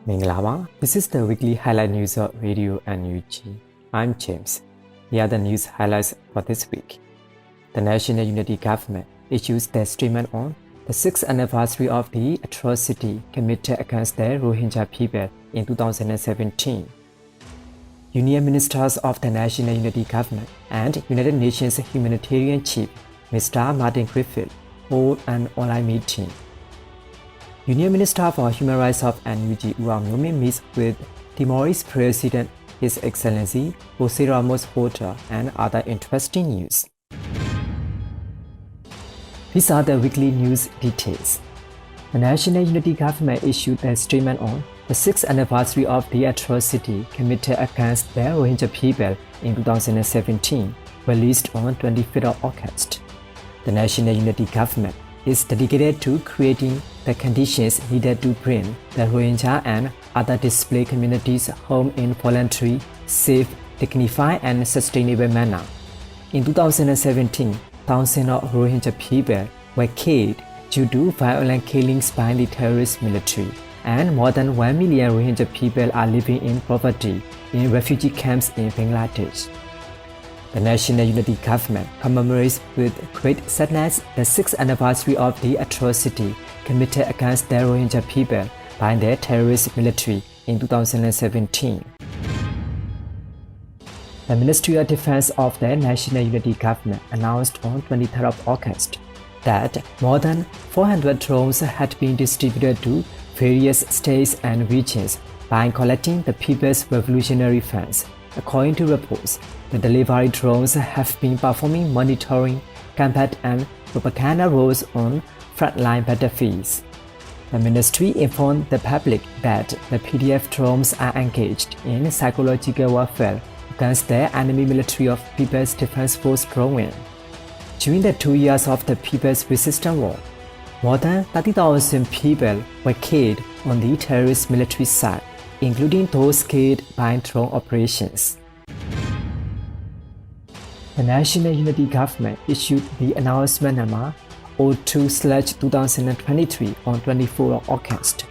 Minglava, this is the weekly highlight news of Radio NUG. I'm James. Here are the news highlights for this week. The National Unity Government issues their statement on the 6th anniversary of the atrocity committed against the Rohingya people in 2017. Union Ministers of the National Unity Government and United Nations Humanitarian Chief Mr. Martin Griffiths hold an online meeting. Union Minister for Human Rights of NUG Aung meets with Timorese President His Excellency José Ramos-Horta and other interesting news. These are the weekly news details. The National Unity Government issued a statement on the 6th anniversary of the atrocity committed against the Rohingya people in 2017, released on 25th of August. The National Unity Government is dedicated to creating the conditions needed to bring the Rohingya and other displaced communities home in voluntary, safe, dignified and sustainable manner. In 2017, thousands of Rohingya people were killed due to violent killings by the terrorist military, and more than 1 million Rohingya people are living in poverty in refugee camps in Bangladesh. The National Unity Government commemorates with great sadness the 6th anniversary of the atrocity committed against the Rohingya people by the terrorist military in 2017. The Ministry of Defense of the National Unity Government announced on 23rd of August that more than 400 drones had been distributed to various states and regions by collecting the People's Revolutionary Funds. According to reports, the delivery drones have been performing monitoring, combat and propaganda roles on frontline battlefields. The ministry informed the public that the PDF drones are engaged in psychological warfare against the enemy military of People's Defense Force Rohingya. During the 2 years of the People's Resistance War, more than 30,000 people were killed on the terrorist military side, including those killed by drone operations. The National Unity Government issued the announcement number 02/2023 on 24 of August.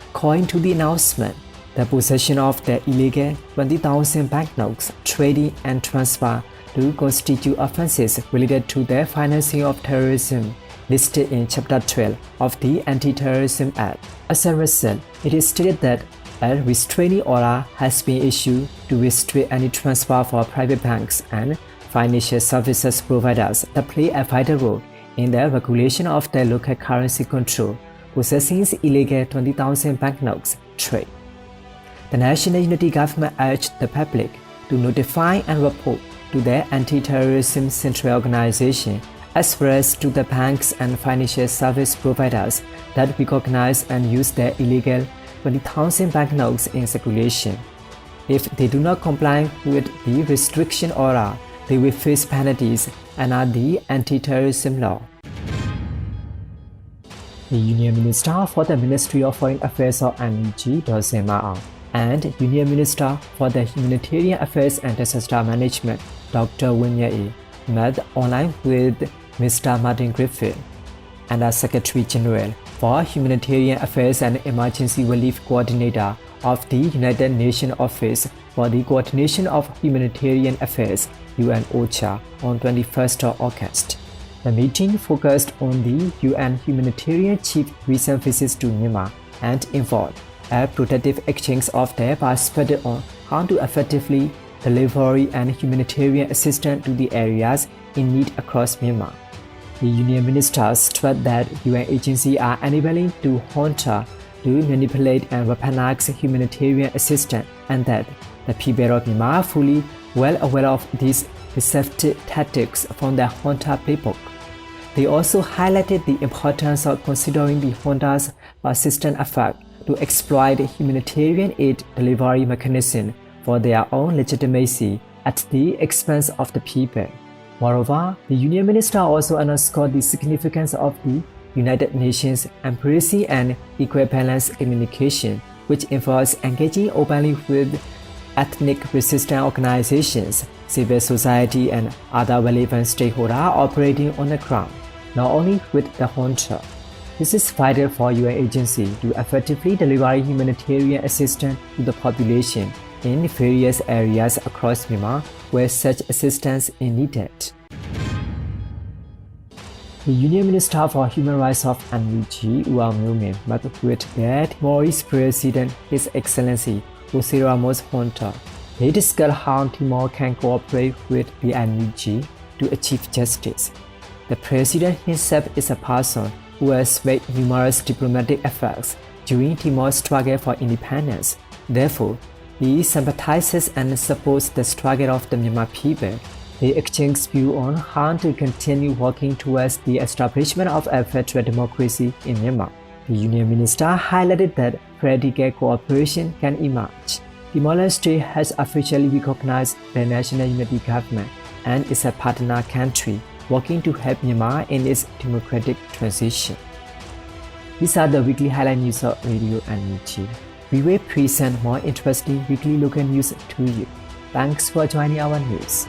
According to the announcement, the possession of the illegal 20,000 banknotes, trading and transfer to constitute offences related to the financing of terrorism listed in Chapter 12 of the Anti-Terrorism Act. As a result, it is stated that a restraining order has been issued to restrict any transfer for private banks and financial services providers that play a vital role in the regulation of the local currency control, possessing illegal 20,000 banknotes trade. The National Unity Government urged the public to notify and report to the Anti-Terrorism Central Organization as well as to the banks and financial service providers that recognize and use the illegal 20,000 banknotes in circulation. If they do not comply with the restriction order, they will face penalties under the anti-terrorism law. The Union Minister for the Ministry of Foreign Affairs of NUG, José, and Union Minister for the Humanitarian Affairs and Disaster Management, Dr. Humanitarian, met online with Mr. Martin Griffiths, and the Secretary General for Humanitarian Affairs and Emergency Relief Coordinator of the United Nations Office for the Coordination of Humanitarian Affairs, UN OCHA, on 21st of August. The meeting focused on the UN Humanitarian Chief recent visits to Myanmar and involved a productive exchange of their perspective on how to effectively deliver and humanitarian assistance to the areas in need across Myanmar. The Union Ministers stressed that UN agencies are enabling to Junta to manipulate and weaponize humanitarian assistance, and that the people of Myanmar are fully well aware of these deceptive tactics from the Junta playbook. They also highlighted the importance of considering the Junta's persistent effort to exploit humanitarian aid delivery mechanism for their own legitimacy at the expense of the people. Moreover, the Union Minister also underscored the significance of the United Nations embracing an equal balance communication, which involves engaging openly with ethnic resistance organizations, civil society, and other relevant stakeholders operating on the ground, not only with the junta. This is vital for your agency to effectively deliver humanitarian assistance to the population in various areas across Myanmar where such assistance is needed. The Union Minister for Human Rights of NUG, Aung, met with the Timorese President, His Excellency José Ramos-Horta. They discussed how Timor can cooperate with the NUG to achieve justice. The President himself is a person who has made numerous diplomatic efforts during Timor's struggle for independence. Therefore, he sympathizes and supports the struggle of the Myanmar people. They exchange views on how to continue working towards the establishment of a federal democracy in Myanmar. The Union Minister highlighted that practical cooperation can emerge. Timor-Leste has officially recognized the National Unity Government and is a partner country working to help Myanmar in its democratic transition. These are the weekly highlight news of Radio NUG. We will present more interesting weekly local news to you. Thanks for joining our news.